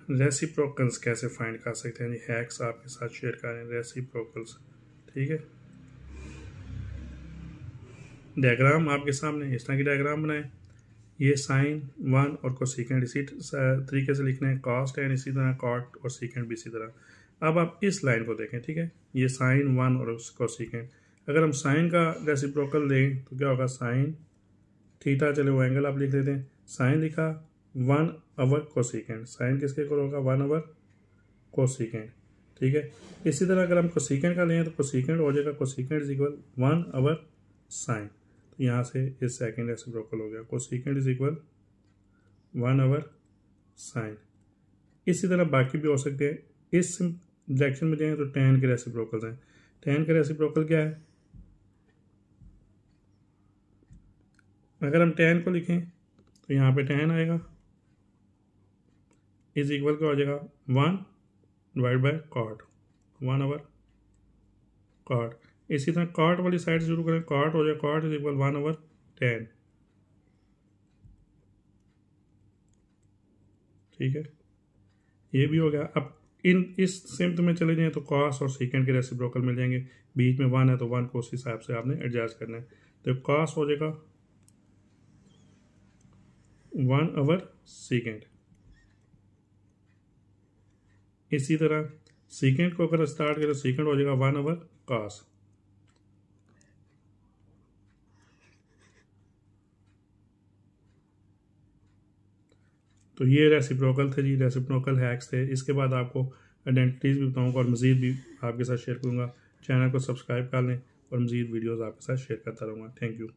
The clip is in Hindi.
रेसिप्रोकल्स कैसे फाइंड कर सकते हैं, हैक्स आपके साथ शेयर करें रेसिप्रोकल्स। ठीक है, डायग्राम आपके सामने इस तरह की डायग्राम बनाएं। ये साइन वन और कोसेकेंट इसी तरीके से लिखना है, कॉस्ट एंड इसी तरह कॉट और सीकेंट भी इसी तरह। अब आप इस लाइन को देखें, ठीक है, ये साइन वन और कोसेकेंट। अगर हम साइन का रेसिप्रोकल दें तो क्या होगा, साइन थीटा, चले वो एंगल आप लिख देते हैं, साइन लिखा 1/, कोसेकेंट, साइन किसके इक्वल होगा 1/, कोसेकेंट। ठीक है, इसी तरह अगर हम कोसेकेंट का लें तो कोसेकेंट हो जाएगा कोसेकेंट इज इक्वल 1/, साइन। तो यहाँ से इस सेकेंड रेसिप्रोकल हो गया, कोसेकेंट इज इक्वल 1/, साइन। इसी तरह बाकी भी हो सकते हैं। इस डायरेक्शन में जाएंगे तो tan के रेसिप्रोकल्स हैं। tan का रेसिप्रोकल क्या है, अगर हम tan को लिखें तो यहाँ पे tan आएगा इज इक्वल क्या हो जाएगा 1/cot, 1/, cot। इसी तरह cot वाली साइड शुरू करें, cot हो जाएगा cot इज इक्वल 1/tan। ठीक है, ये भी हो गया। अब इस सिम्त में चले जाएं तो cos और सेकेंड के रेसिप्रोकल मिल जाएंगे, बीच में 1 है तो 1 को उस हिसाब से आपने एडजस्ट करना है। तो cos हो जाएगा 1/, सेकेंड। इसी तरह सेकेंड को अगर स्टार्ट करें, सेकेंड हो जाएगा 1/, cos। तो ये रेसिप्रोकल थे जी, रेसिप्रोकल हैक्स थे। इसके बाद आपको आइडेंटिटीज़ भी बताऊंगा और मज़ीद भी आपके साथ शेयर करूंगा। चैनल को सब्सक्राइब कर लें और मज़ीद वीडियोस आपके साथ शेयर करता रहूँगा। Thank you.